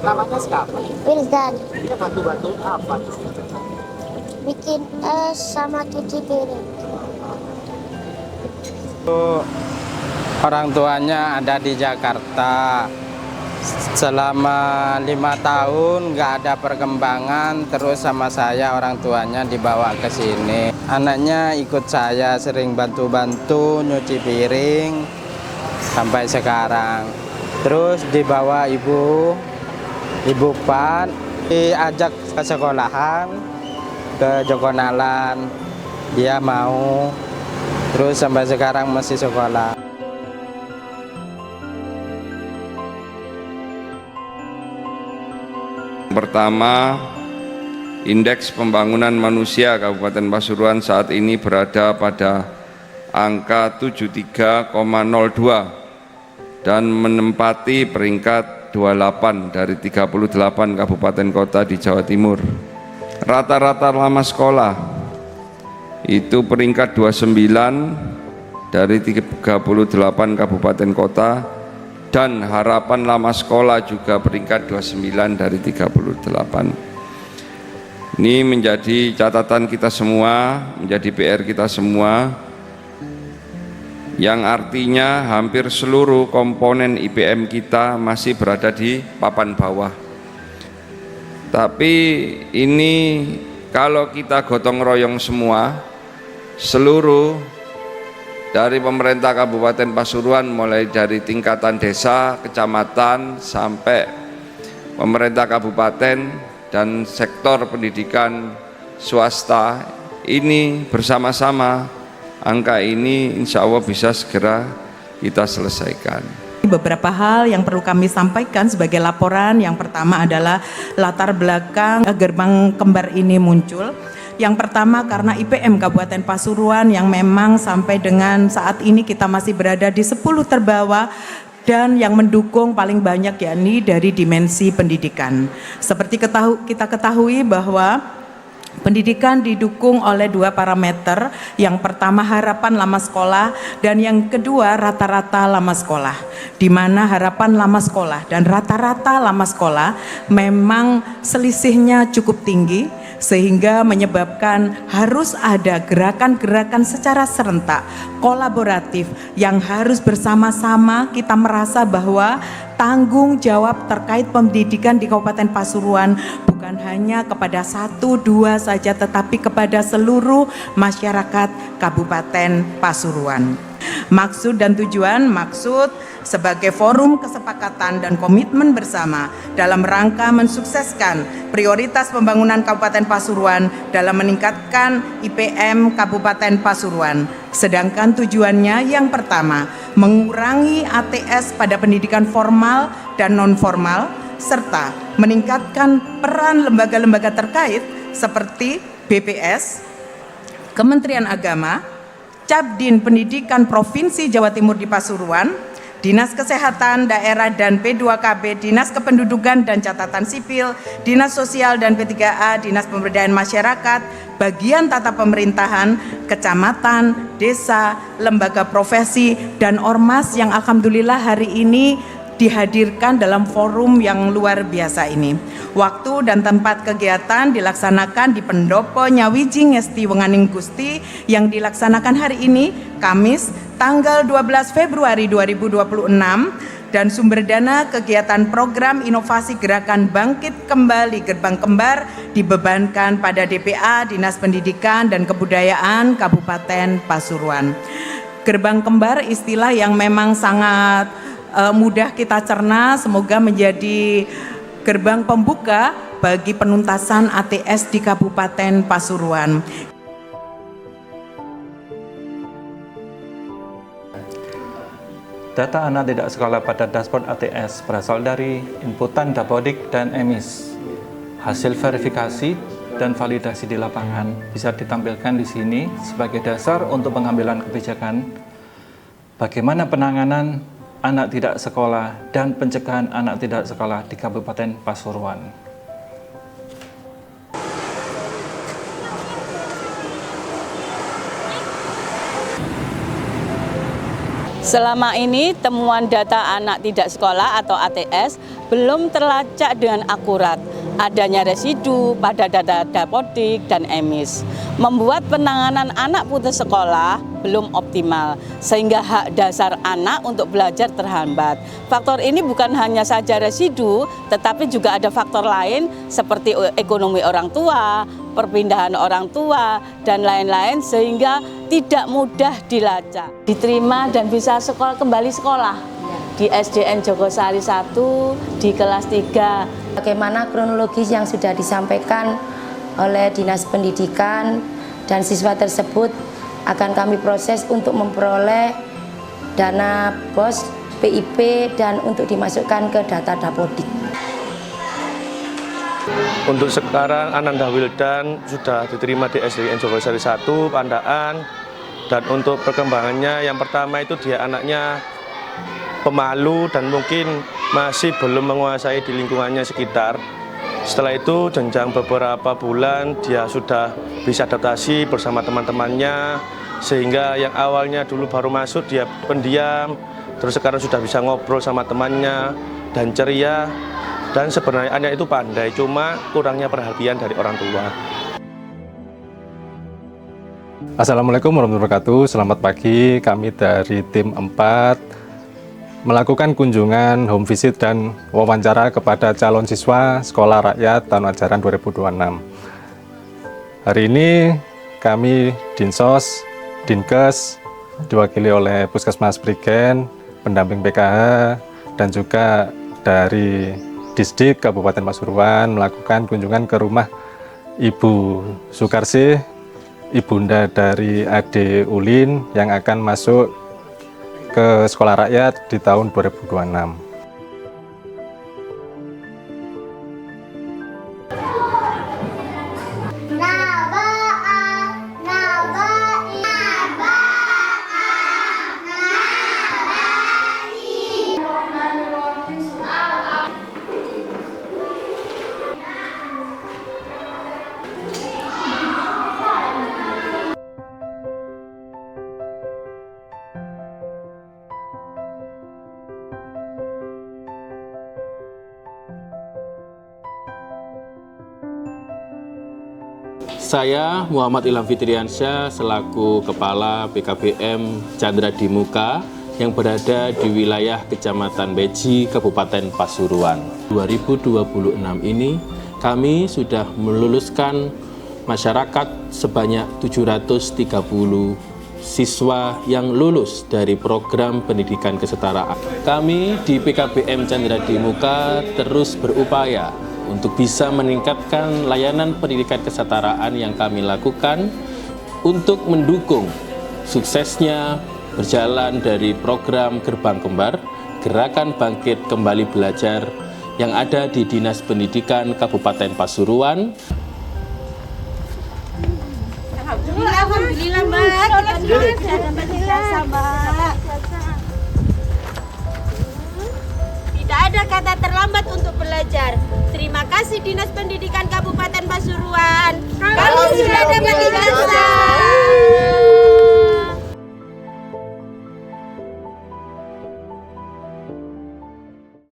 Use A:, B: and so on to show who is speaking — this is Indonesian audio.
A: Namanya siapa?
B: Wildan.
A: Dia bantu-bantu apa di sini?
B: Bikin es sama cuci piring.
C: Orang tuanya ada di Jakarta. Selama 5 tahun nggak ada perkembangan, terus sama saya orang tuanya dibawa ke sini. Anaknya ikut saya, sering bantu-bantu nyuci piring sampai sekarang. Terus dibawa ibu Pan, diajak ke sekolahan, ke Jogonalan. Dia mau, terus sampai sekarang masih sekolah.
D: Pertama, indeks pembangunan manusia Kabupaten Pasuruan saat ini berada pada angka 73,02 dan menempati peringkat 28 dari 38 kabupaten kota di Jawa Timur. Rata-rata lama sekolah itu peringkat 29 dari 38 kabupaten kota, dan harapan lama sekolah juga peringkat 29 dari 38. Ini menjadi catatan kita semua, menjadi PR kita semua, yang artinya hampir seluruh komponen IPM kita masih berada di papan bawah. Tapi ini kalau kita gotong royong semua, seluruh dari pemerintah Kabupaten Pasuruan, mulai dari tingkatan desa, kecamatan, sampai pemerintah kabupaten dan sektor pendidikan swasta, ini bersama-sama angka ini insya Allah bisa segera kita selesaikan.
E: Beberapa hal yang perlu kami sampaikan sebagai laporan. Yang pertama adalah latar belakang gerbang kembar ini muncul. Yang pertama karena IPM Kabupaten Pasuruan yang memang sampai dengan saat ini kita masih berada di 10 terbawah, dan yang mendukung paling banyak yakni dari dimensi pendidikan. Seperti kita ketahui bahwa pendidikan didukung oleh 2 parameter. Yang pertama harapan lama sekolah, dan yang kedua rata-rata lama sekolah, di mana harapan lama sekolah dan rata-rata lama sekolah memang selisihnya cukup tinggi, sehingga menyebabkan harus ada gerakan-gerakan secara serentak, kolaboratif, yang harus bersama-sama kita merasa bahwa tanggung jawab terkait pendidikan di Kabupaten Pasuruan bukan hanya kepada 1-2 saja, tetapi kepada seluruh masyarakat Kabupaten Pasuruan. Maksud dan tujuan, maksud sebagai forum kesepakatan dan komitmen bersama dalam rangka mensukseskan prioritas pembangunan Kabupaten Pasuruan dalam meningkatkan IPM Kabupaten Pasuruan. Sedangkan tujuannya yang pertama, mengurangi ATS pada pendidikan formal dan non-formal, serta meningkatkan peran lembaga-lembaga terkait seperti BPS, Kementerian Agama, Cabdin Pendidikan Provinsi Jawa Timur di Pasuruan, Dinas Kesehatan Daerah dan P2KB, Dinas Kependudukan dan Catatan Sipil, Dinas Sosial dan P3A, Dinas Pemberdayaan Masyarakat, bagian tata pemerintahan, kecamatan, desa, lembaga profesi, dan ormas yang alhamdulillah hari ini dihadirkan dalam forum yang luar biasa ini. Waktu dan tempat kegiatan dilaksanakan di Pendopo Nyawiji Ngesti Wenganing Gusti yang dilaksanakan hari ini Kamis tanggal 12 Februari 2026, dan sumber dana kegiatan program inovasi gerakan bangkit kembali gerbang kembar dibebankan pada DPA Dinas Pendidikan dan Kebudayaan Kabupaten Pasuruan. Gerbang kembar istilah yang memang sangat mudah kita cerna, semoga menjadi gerbang pembuka bagi penuntasan ATS di Kabupaten Pasuruan.
F: Data anak tidak sekolah pada dashboard ATS berasal dari inputan Dapodik dan EMIS. Hasil verifikasi dan validasi di lapangan bisa ditampilkan di sini sebagai dasar untuk pengambilan kebijakan bagaimana penanganan anak tidak sekolah dan pencegahan anak tidak sekolah di Kabupaten Pasuruan.
G: Selama ini temuan data anak tidak sekolah atau ATS belum terlacak dengan akurat. Adanya residu pada data Dapodik dan EMIS membuat penanganan anak putus sekolah belum optimal, sehingga hak dasar anak untuk belajar terhambat. Faktor ini bukan hanya saja residu, tetapi juga ada faktor lain seperti ekonomi orang tua, perpindahan orang tua, dan lain-lain, sehingga tidak mudah dilacak. Diterima dan bisa kembali sekolah di SDN Jogosari 1 di kelas 3.
H: Bagaimana kronologis yang sudah disampaikan oleh Dinas Pendidikan dan siswa tersebut akan kami proses untuk memperoleh dana BOS, PIP, dan untuk dimasukkan ke data Dapodik.
I: Untuk sekarang Ananda Wildan sudah diterima di SDN Jogosari 1, Pandaan, dan untuk perkembangannya yang pertama itu dia anaknya pemalu dan mungkin masih belum menguasai di lingkungannya sekitar. Setelah itu jenjang beberapa bulan dia sudah bisa adaptasi bersama teman-temannya, sehingga yang awalnya dulu baru masuk dia pendiam, terus sekarang sudah bisa ngobrol sama temannya dan ceria, dan sebenarnya anak itu pandai, cuma kurangnya perhatian dari orang tua.
J: Assalamualaikum warahmatullahi wabarakatuh. Selamat pagi, kami dari tim 4 melakukan kunjungan home visit dan wawancara kepada calon siswa Sekolah Rakyat tahun ajaran 2026. Hari ini kami Dinsos, Dinkes, diwakili oleh Puskesmas Prigen, pendamping PKH, dan juga dari Disdik Kabupaten Pasuruan melakukan kunjungan ke rumah Ibu Sukarsih, ibunda dari Ade Ulin yang akan masuk ke Sekolah Rakyat di tahun 2026.
K: Saya Muhammad Ilham Fitriansyah selaku Kepala PKBM Chandra di Muka yang berada di wilayah Kecamatan Beji, Kabupaten Pasuruan. 2026 ini kami sudah meluluskan masyarakat sebanyak 730 siswa yang lulus dari program pendidikan kesetaraan. Kami di PKBM Chandra di Muka terus berupaya untuk bisa meningkatkan layanan pendidikan kesetaraan yang kami lakukan untuk mendukung suksesnya berjalan dari program Gerbang Kembar, Gerakan Bangkit Kembali Belajar yang ada di Dinas Pendidikan Kabupaten Pasuruan.
L: Alhamdulillah, Mbak. Tidak ada kata terlambat untuk belajar. Terima kasih Dinas Pendidikan Kabupaten Pasuruan. Kami sudah dapat ijazah.